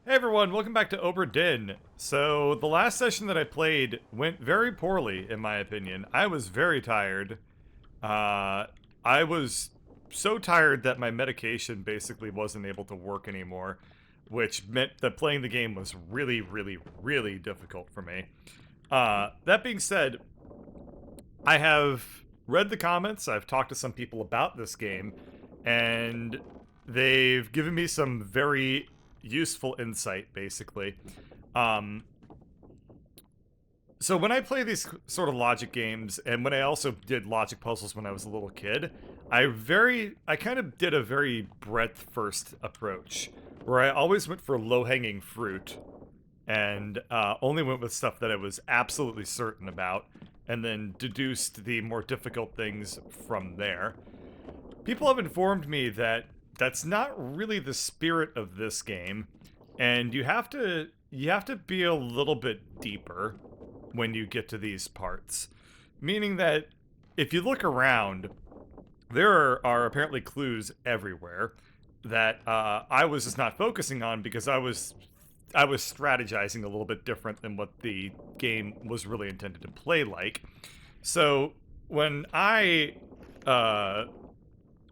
Hey everyone, welcome back to Obra Dinn. So, the last session that I played went very poorly, in my opinion. I was very tired. Uh, I was so tired that my medication basically wasn't able to work anymore, which meant that playing the game was really, really, really difficult for me. That being said, I have read the comments, I've talked to some people about this game, and they've given me some very useful insight, basically. Um, so when I play these sort of logic games, and when I also did logic puzzles when I was a little kid, I kind of did a very breadth first approach, where I always went for low hanging fruit, and only went with stuff that I was absolutely certain about, and then deduced the more difficult things from there. People have informed me that that's not really the spirit of this game, and you have to be a little bit deeper when you get to these parts. Meaning that if you look around, there are apparently clues everywhere that I was just not focusing on because I was strategizing a little bit different than what the game was really intended to play like. So when I uh,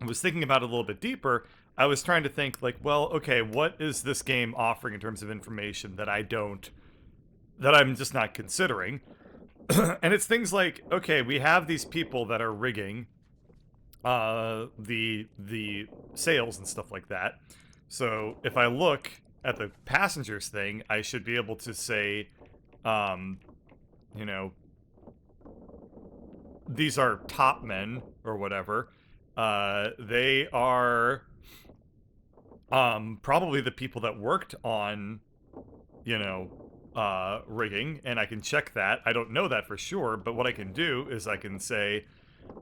was thinking about it a little bit deeper, I was trying to think like, well, okay, what is this game offering in terms of information that I'm just not considering? And it's things like, okay, we have these people that are rigging the sails and stuff like that. So if I look at the passengers thing, I should be able to say, um, you know, these are top men or whatever. They are probably the people that worked on, rigging, and I can check that. I don't know that for sure, but what I can do is I can say,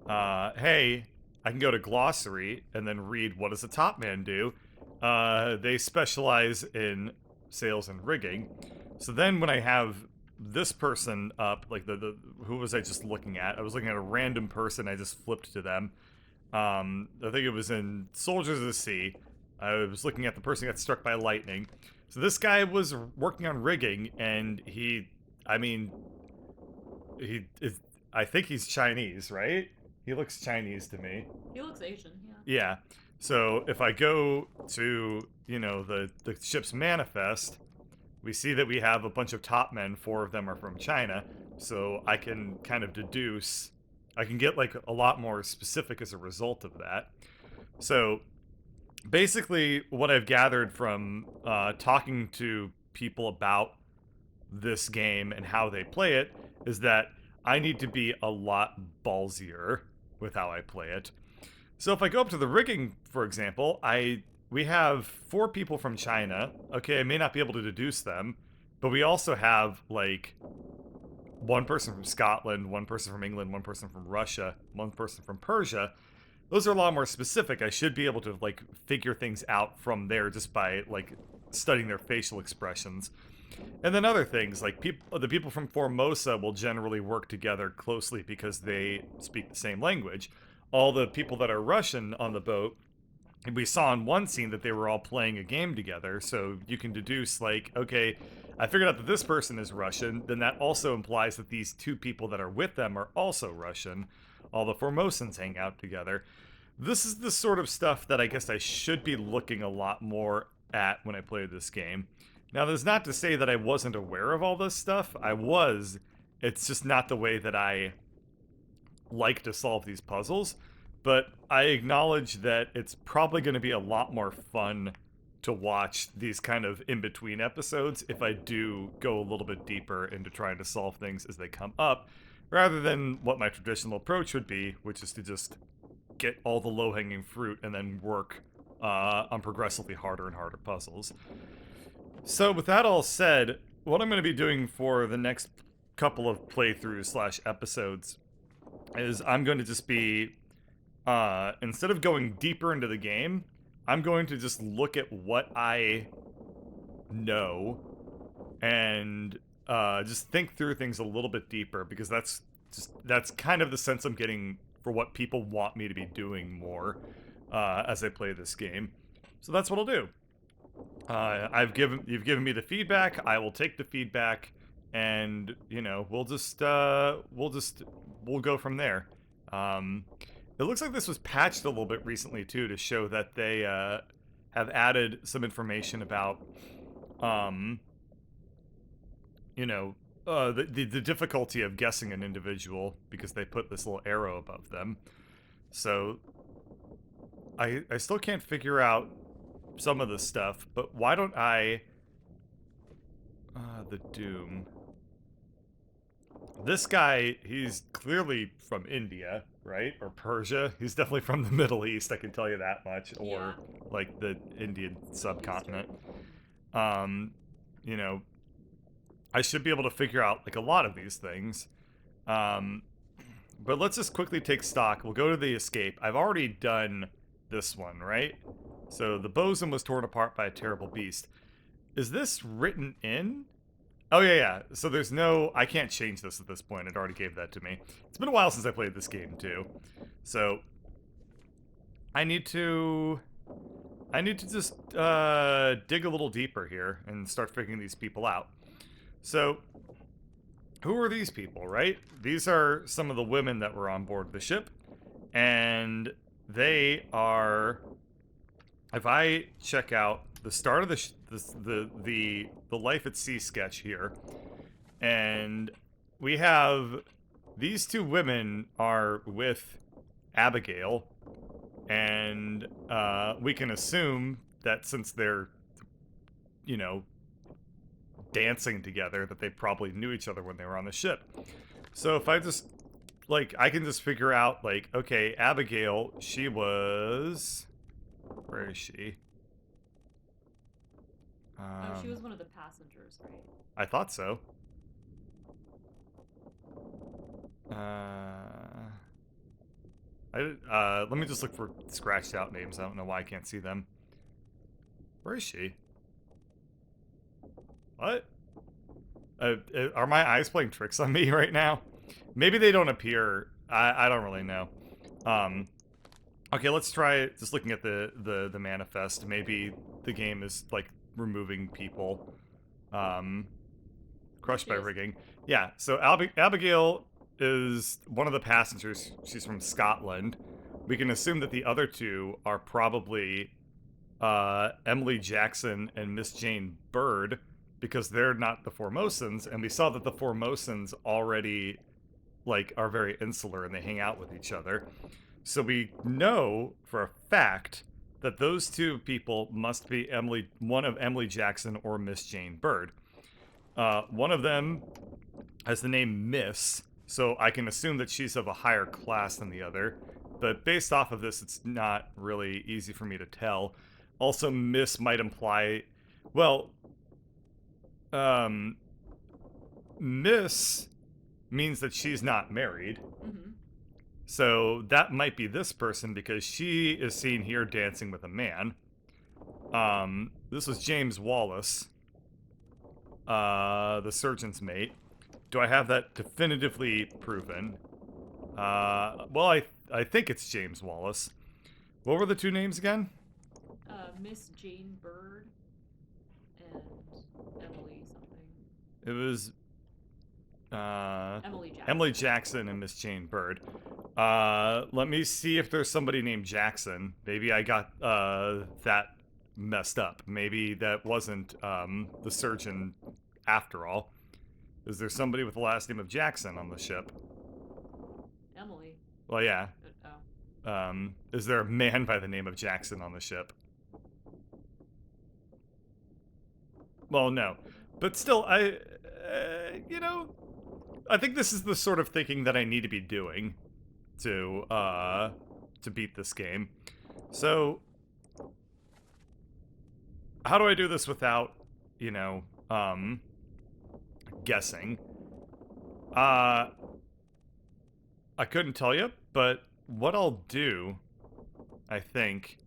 hey, I can go to glossary and then read what does a top man do. They specialize in sales and rigging. So then when I have this person up, like the who was I just looking at? I was looking at a random person. I just flipped to them. I think it was in Soldiers of the Sea. I was looking at the person who got struck by lightning. So this guy was working on rigging, and I mean, he is. I think he's Chinese, right? He looks Chinese to me. He looks Asian, yeah. Yeah. So if I go to the ship's manifest, we see that we have a bunch of top men. 4 of them are from China. So I can kind of deduce. I can get like a lot more specific as a result of that. So basically, what I've gathered from talking to people about this game and how they play it is that I need to be a lot ballsier with how I play it. So if I go up to the rigging, for example, we have 4 people from China. Okay, I may not be able to deduce them, but we also have like one person from Scotland, one person from England, one person from Russia, one person from Persia. Those are a lot more specific. I should be able to like figure things out from there just by like studying their facial expressions. And then other things like the people from Formosa will generally work together closely because they speak the same language. All the people that are Russian on the boat, we saw in one scene that they were all playing a game together, so you can deduce like, okay, I figured out that this person is Russian, then that also implies that these 2 people that are with them are also Russian. All the Formosans hang out together. This is the sort of stuff that I guess I should be looking a lot more at when I play this game. Now, there's not to say that I wasn't aware of all this stuff. I was. It's just not the way that I like to solve these puzzles. But I acknowledge that it's probably going to be a lot more fun to watch these kind of in-between episodes if I do go a little bit deeper into trying to solve things as they come up, rather than what my traditional approach would be, which is to just get all the low-hanging fruit and then work on progressively harder and harder puzzles. So with that all said, what I'm going to be doing for the next couple of playthroughs slash episodes is I'm going to just be, instead of going deeper into the game, I'm going to just look at what I know and just think through things a little bit deeper, because that's kind of the sense I'm getting for what people want me to be doing more as I play this game. So that's what I'll do. You've given me the feedback. I will take the feedback, and you know, we'll go from there. Um, it looks like this was patched a little bit recently too, to show that they have added some information about, um, you know, the difficulty of guessing an individual because they put this little arrow above them. So I still can't figure out some of the stuff, but why don't I... the Doom. This guy, he's clearly from India, right? Or Persia. He's definitely from the Middle East, I can tell you that much. Or, Yeah. like, the Indian subcontinent. Eastern. You know, I should be able to figure out, like, a lot of these things. But let's just quickly take stock. We'll go to the escape. I've already done this one, right? So the bosun was torn apart by a terrible beast. Is this written in? Oh, yeah. So there's no... I can't change this at this point. It already gave that to me. It's been a while since I played this game, too. So I need to just dig a little deeper here and start figuring these people out. So who are these people, right? These are some of the women that were on board the ship. And they are... If I check out the start of the Life at Sea sketch here, and we have these two women are with Abigail, and we can assume that since they're, you know, dancing together, that they probably knew each other when they were on the ship. So if I just, like, I can just figure out, like, okay, Abigail, she was... Where is she? She was one of the passengers, right? I thought so. Let me just look for scratched out names. I don't know why I can't see them. Where is she? What? Are my eyes playing tricks on me right now? Maybe they don't appear. I don't really know. Okay, let's try just looking at the manifest. Maybe the game is, like, removing people. Crushed by rigging. Yeah, so Abigail is one of the passengers. She's from Scotland. We can assume that the other two are probably Emily Jackson and Miss Jane Bird, because they're not the Formosans, and we saw that the Formosans already, like, are very insular and they hang out with each other. So we know for a fact that those two people must be one of Emily Jackson or Miss Jane Bird. One of them has the name Miss, so I can assume that she's of a higher class than the other. But based off of this, it's not really easy for me to tell. Also, Miss might imply... Well, Miss means that she's not married. Mm-hmm. So that might be this person because she is seen here dancing with a man. This was James Wallace, the surgeon's mate. Do I have that definitively proven? Well, I think it's James Wallace. What were the two names again? Miss Jane Bird and Emily something. It was Emily Jackson and Miss Jane Bird. Let me see if there's somebody named Jackson. Maybe I got that messed up. Maybe that wasn't the surgeon after all. Is there somebody with the last name of Jackson on the ship? Emily. Well, yeah. Oh. Is there a man by the name of Jackson on the ship? Well, no. But still, you know, I think this is the sort of thinking that I need to be doing to beat this game. So, how do I do this without, you know, guessing? I couldn't tell you, but what I'll do, I think,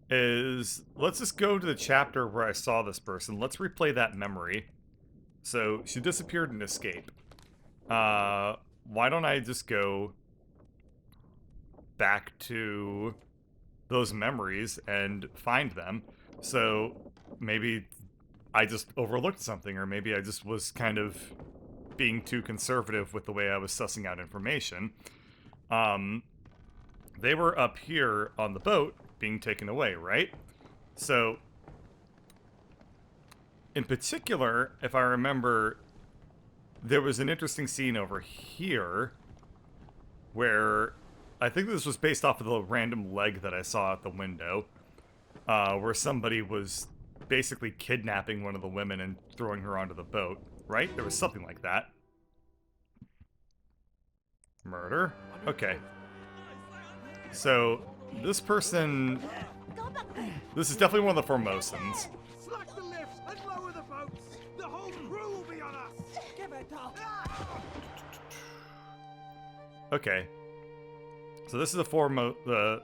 is let's just go to the chapter where I saw this person. Let's replay that memory. So, she disappeared and escaped. Why don't I just go back to those memories and find them? So, maybe I just overlooked something, or maybe I just was kind of being too conservative with the way I was sussing out information. They were up here on the boat being taken away, right? So, in particular, if I remember, there was an interesting scene over here where I think this was based off of the random leg that I saw out the window, where somebody was basically kidnapping one of the women and throwing her onto the boat, right? There was something like that. Murder? Okay. So, this person... This is definitely one of the Formosans. Slack the lifts and lower the boats. The whole crew will be on us. Give it up. Okay. So this is the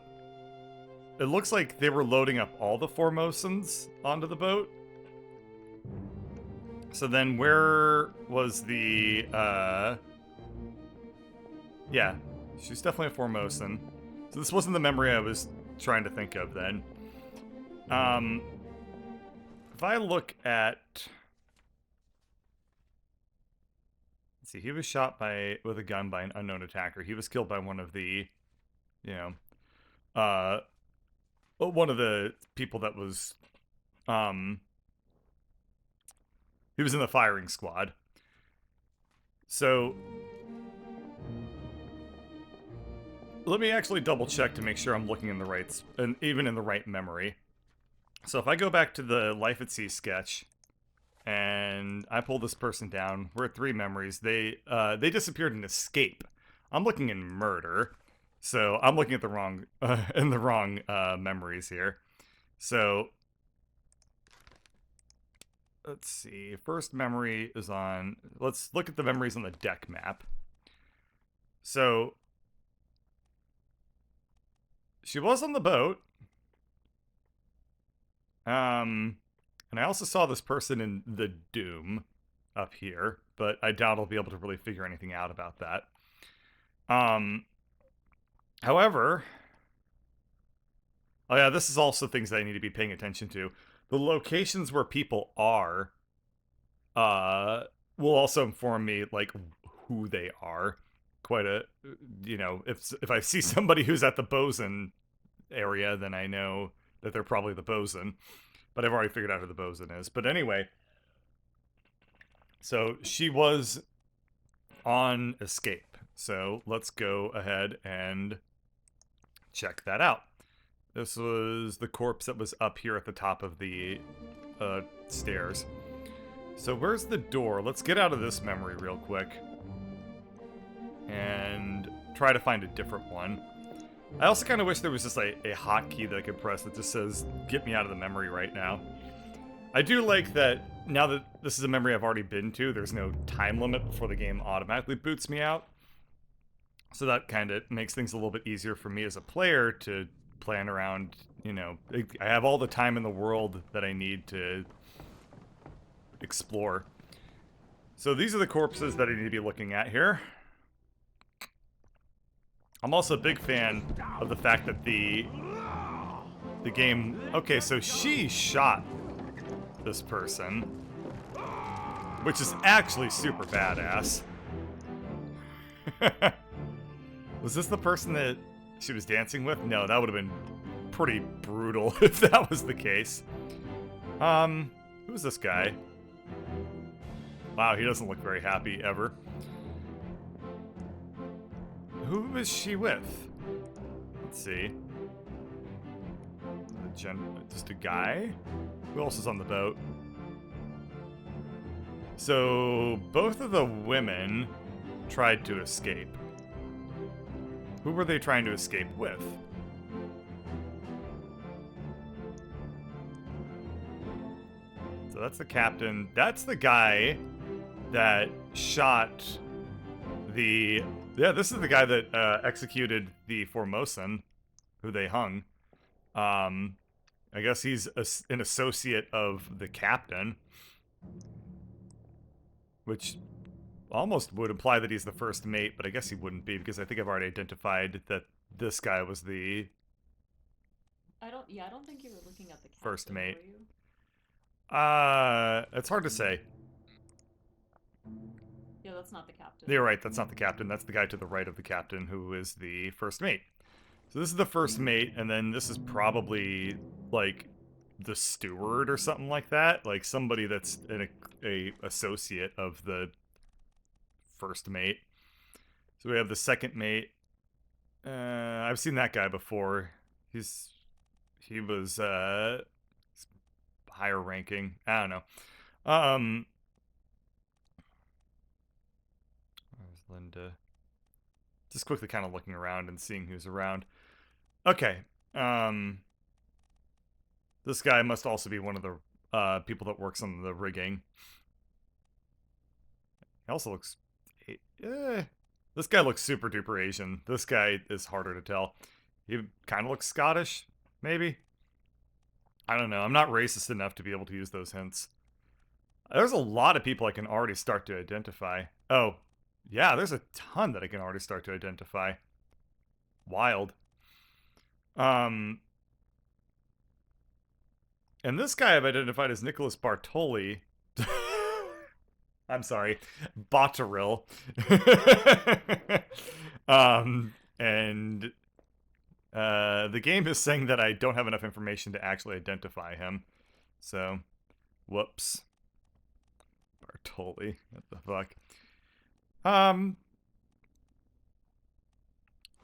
it looks like they were loading up all the Formosans onto the boat. So then where was the, yeah, she's definitely a Formosan. So this wasn't the memory I was trying to think of then. If I look at... Let's see, he was shot with a gun by an unknown attacker. He was killed by one of the, you know, one of the people that was, he was in the firing squad. So, let me actually double check to make sure I'm looking in the right, and even in the right memory. So if I go back to the Life at Sea sketch, and I pull this person down, we're at 3 memories. They disappeared in escape. I'm looking in murder, so I'm looking at the wrong, memories here. So, let's see. First memory is on... Let's look at the memories on the deck map. So, she was on the boat. And I also saw this person in the Doom up here, but I doubt I'll be able to really figure anything out about that. However... Oh yeah, this is also things that I need to be paying attention to. The locations where people are, will also inform me, like, who they are. Quite a, you know, if I see somebody who's at the bosun area, then I know that they're probably the bosun. But I've already figured out who the bosun is. But anyway, so she was on escape. So let's go ahead and check that out. This was the corpse that was up here at the top of the stairs. So where's the door? Let's get out of this memory real quick and try to find a different one. I also kind of wish there was just a hotkey that I could press that just says, get me out of the memory right now. I do like that now that this is a memory I've already been to, there's no time limit before the game automatically boots me out. So that kind of makes things a little bit easier for me as a player to plan around, you know, I have all the time in the world that I need to explore. So these are the corpses that I need to be looking at here. I'm also a big fan of the fact that the game... Okay, so she shot this person, which is actually super badass. Was this the person that she was dancing with? No, that would have been pretty brutal if that was the case. Who is this guy? Wow, he doesn't look very happy ever. Who is she with? Let's see. Just a guy? Who else is on the boat? So, both of the women tried to escape. Who were they trying to escape with? So that's the captain. That's the guy that shot the... Yeah, this is the guy that executed the Formosan, who they hung. I guess he's an associate of the captain, which almost would imply that he's the first mate, but I guess he wouldn't be, because I think I've already identified that this guy was the... I don't think you were looking at the captain, first mate. were you? It's hard to say. Yeah, that's not the captain. You're right, that's not the captain. That's the guy to the right of the captain, who is the first mate. So this is the first mate, and then this is probably, like, the steward or something like that. Like, somebody that's a associate of the first mate. So we have the second mate. I've seen that guy before. He was, higher ranking. I don't know. Where's Linda? Just quickly kind of looking around and seeing who's around. Okay. This guy must also be one of the people that works on the rigging. He also looks... this guy looks super duper Asian. This guy is harder to tell. He kind of looks Scottish, maybe? I don't know. I'm not racist enough to be able to use those hints. There's a lot of people I can already start to identify. Oh, yeah, there's a ton that I can already start to identify. Wild. And this guy I've identified as Nicholas Bartoli. I'm sorry, Botterill. And the game is saying that I don't have enough information to actually identify him. So, whoops. Bartoli, what the fuck?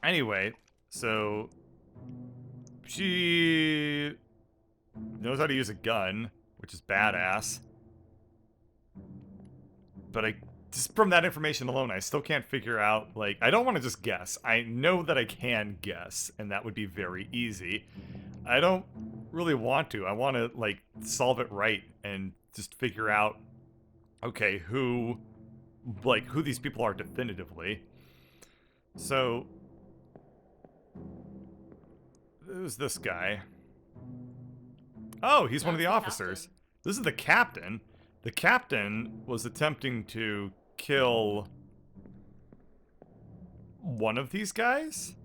Anyway, so she knows how to use a gun, which is badass. But just from that information alone, I still can't figure out, like, I don't want to just guess. I know that I can guess, and that would be very easy. I don't really want to. I want to, like, solve it right and just figure out, okay, who these people are definitively. So, who's this guy? Oh, he's one of the officers. Captain. This is the captain. The captain was attempting to kill one of these guys?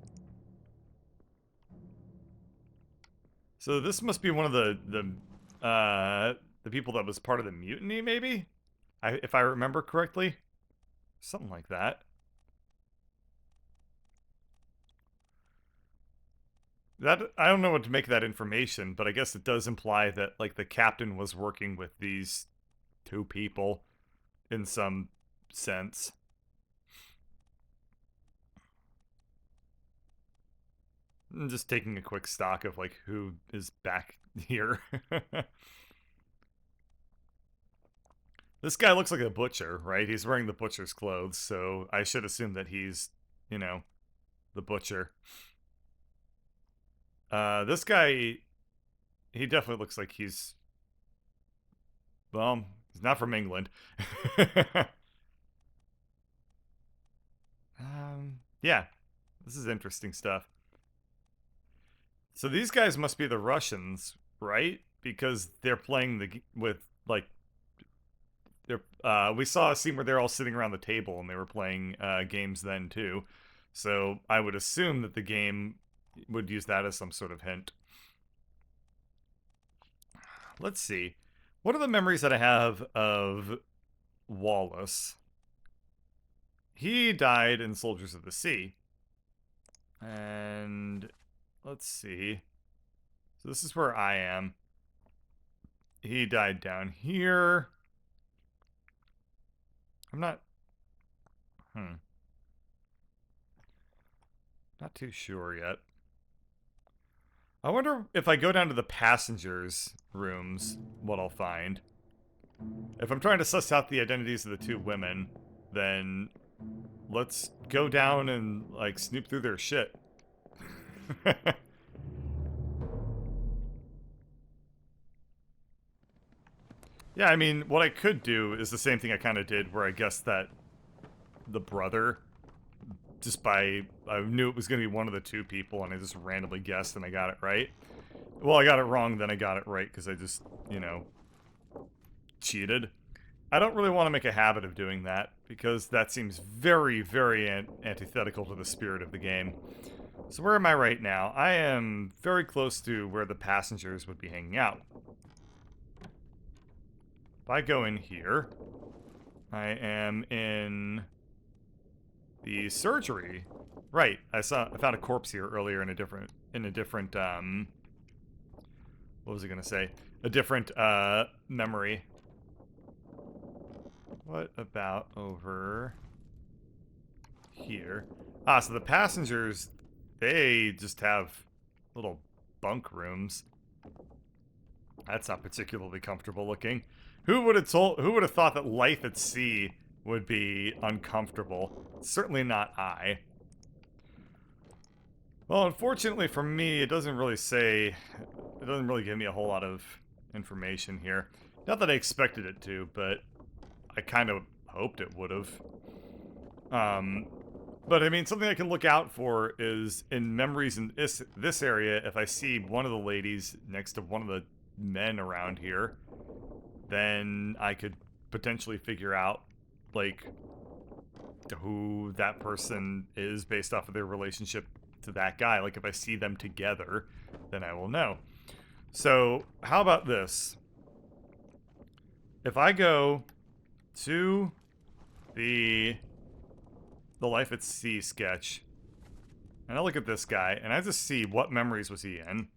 So this must be one of the people that was part of the mutiny, maybe? If I remember correctly. Something like that. I don't know what to make of that information, but I guess it does imply that, like, the captain was working with these two people in some sense. I'm just taking a quick stock of, like, who is back here. This guy looks like a butcher, right? He's wearing the butcher's clothes, so I should assume that he's, you know, the butcher. This guy, he definitely looks like he's, well, he's not from England. Yeah, this is interesting stuff. So these guys must be the Russians, right? Because they're playing with, like, we saw a scene where they're all sitting around the table and they were playing games then too. So I would assume that the game would use that as some sort of hint. Let's see. What are the memories that I have of Wallace? He died in Soldiers of the Sea. And let's see. So this is where I am. He died down here. I'm not... Not too sure yet. I wonder if I go down to the passengers' rooms, what I'll find. If I'm trying to suss out the identities of the two women, then let's go down and, like, snoop through their shit. Yeah, I mean, what I could do is the same thing I kind of did, where I guessed that the brother, I knew it was going to be one of the two people, and I just randomly guessed, and I got it right. Well, I got it wrong, then I got it right, because I just, you know, cheated. I don't really want to make a habit of doing that, because that seems very, very antithetical to the spirit of the game. So where am I right now? I am very close to where the passengers would be hanging out. if I go in here, I am in the surgery. Right, I found a corpse here earlier in a different, what was I gonna say? A different, memory. What about over here? Ah, so the passengers, they just have little bunk rooms. That's not particularly comfortable looking. Who would have thought that life at sea would be uncomfortable? Certainly not I. Well, unfortunately for me, it doesn't really give me a whole lot of information here. Not that I expected it to, but I kind of hoped it would have. But I mean, something I can look out for is in memories in this area, if I see one of the ladies next to one of the men around here, then I could potentially figure out, like, who that person is based off of their relationship to that guy. Like, if I see them together, then I will know. So, how about this? If I go to the Life at Sea sketch, and I look at this guy, and I just see what memories was he in.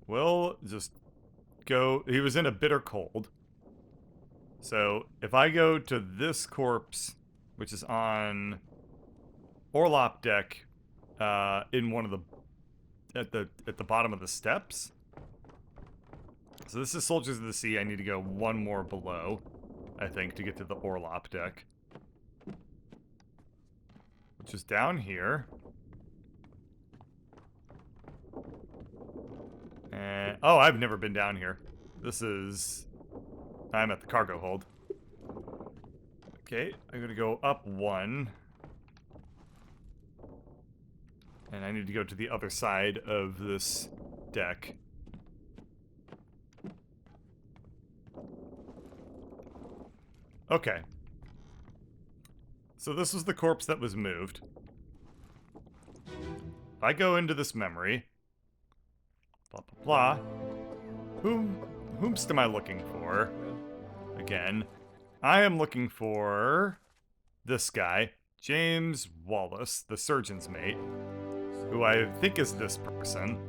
We'll just go... He was in a bitter cold. So, if I go to this corpse, which is on Orlop deck, in one of the... At the bottom of the steps. So this is Soldiers of the Sea. I need to go one more below, I think, to get to the Orlop deck. Which is down here. And, oh, I've never been down here. This is... I'm at the cargo hold. Okay, I'm gonna go up one. And I need to go to the other side of this deck. Okay. So this was the corpse that was moved. If I go into this memory... Blah, blah, blah. Whomst am I looking for? Again. I am looking for... this guy. James Wallace, the surgeon's mate. Who I think is this person.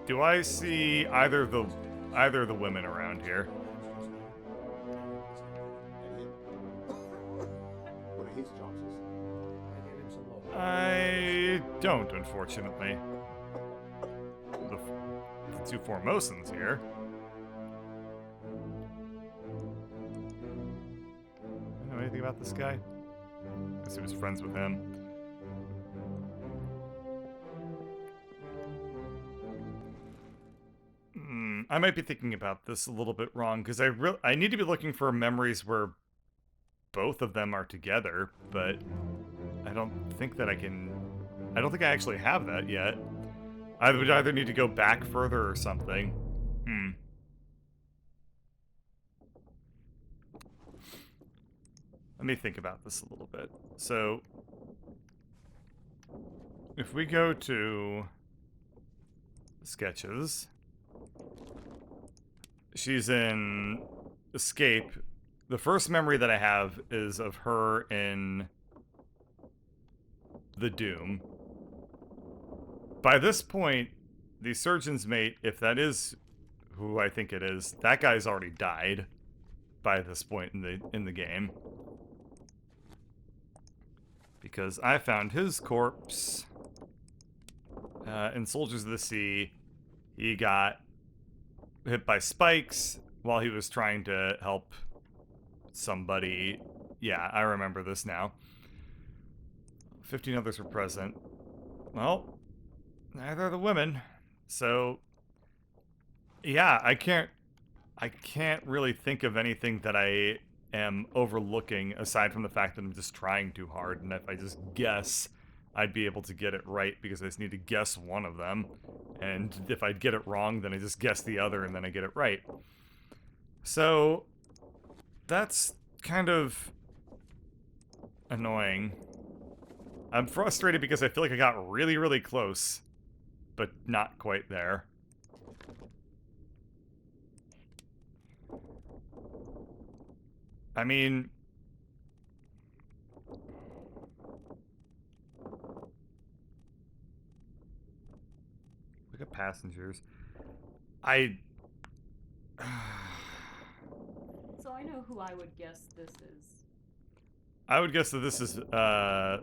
Do I see either of the women around here? I don't, unfortunately. The two Formosans here. Know anything about this guy? I guess he was friends with him. I might be thinking about this a little bit wrong, because I need to be looking for memories where both of them are together, but I don't think that I can... I don't think I actually have that yet. I would either need to go back further or something. Let me think about this a little bit. So, if we go to sketches, she's in Escape. The first memory that I have is of her in The Doom. By this point, the surgeon's mate, if that is who I think it is, that guy's already died by this point in the game. Because I found his corpse in Soldiers of the Sea. He got hit by spikes while he was trying to help somebody. Yeah, I remember this now. 15 others were present. Well, neither are the women. So, yeah, I can't really think of anything that I am overlooking aside from the fact that I'm just trying too hard, and if I just guess, I'd be able to get it right because I just need to guess one of them, and if I get it wrong, then I just guess the other and then I get it right. So that's kind of annoying. I'm frustrated because I feel like I got really, really close but not quite there. I mean, look at passengers. So I know who I would guess this is. I would guess that this is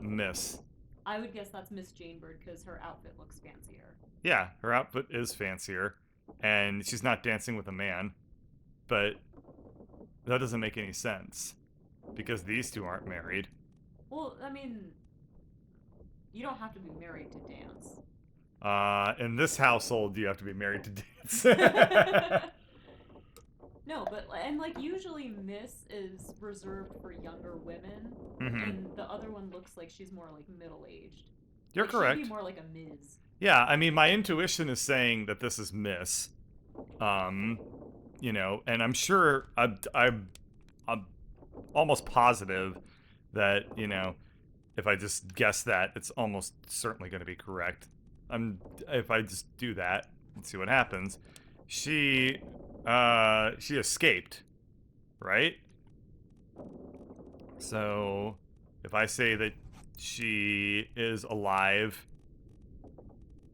Miss. I would guess that's Miss Jane Bird because her outfit looks fancier. Yeah, her outfit is fancier, and she's not dancing with a man, but that doesn't make any sense because these two aren't married. Well, I mean, you don't have to be married to dance. In this household, you have to be married to dance. No, but and like usually Miss is reserved for younger women, Mhm. and the other one looks like she's more like middle-aged. You're Like, correct. She'd be more like a Ms. Yeah, I mean, my intuition is saying that this is Miss. You know, and I'm sure I'm almost positive that, you know, if I just guess that, it's almost certainly going to be correct. If I just do that and see what happens, she escaped, right? So if I say that she is alive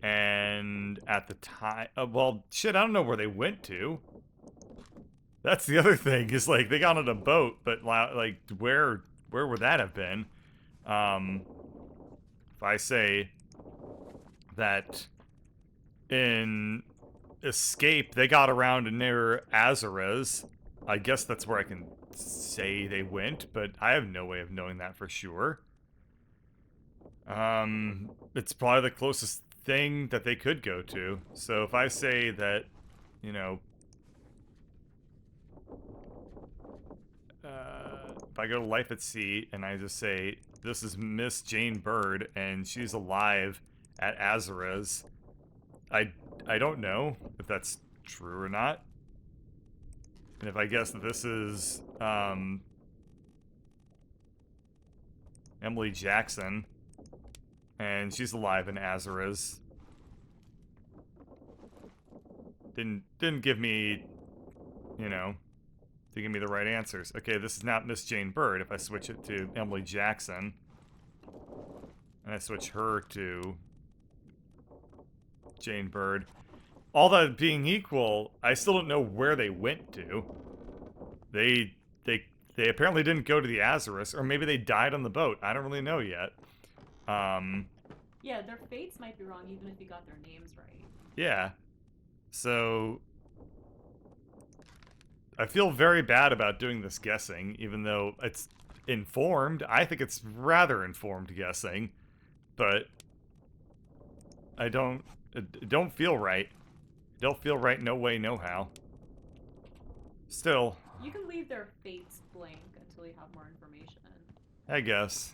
and at the time, well, shit, I don't know where they went to. That's the other thing, is like they got on a boat, but like where would that have been? If I say that in Escape they got around near Azores, I guess that's where I can say they went, but I have no way of knowing that for sure. It's probably the closest thing that they could go to. So if I say that, you know, if I go to Life at Sea and I just say, this is Miss Jane Bird and she's alive at Azores, I don't know if that's true or not. And if I guess that this is Emily Jackson and she's alive in Azores, didn't give me, you know, to give me the right answers. Okay, this is not Miss Jane Bird. If I switch it to Emily Jackson, and I switch her to Jane Bird, all that being equal, I still don't know where they went to. They apparently didn't go to the Azores, or maybe they died on the boat. I don't really know yet. Yeah, their fates might be wrong even if you got their names right. Yeah. So I feel very bad about doing this guessing, even though it's informed. I think it's rather informed guessing, but it don't feel right. It don't feel right, no way, no how. Still, You can leave their fates blank until you have more information. I guess.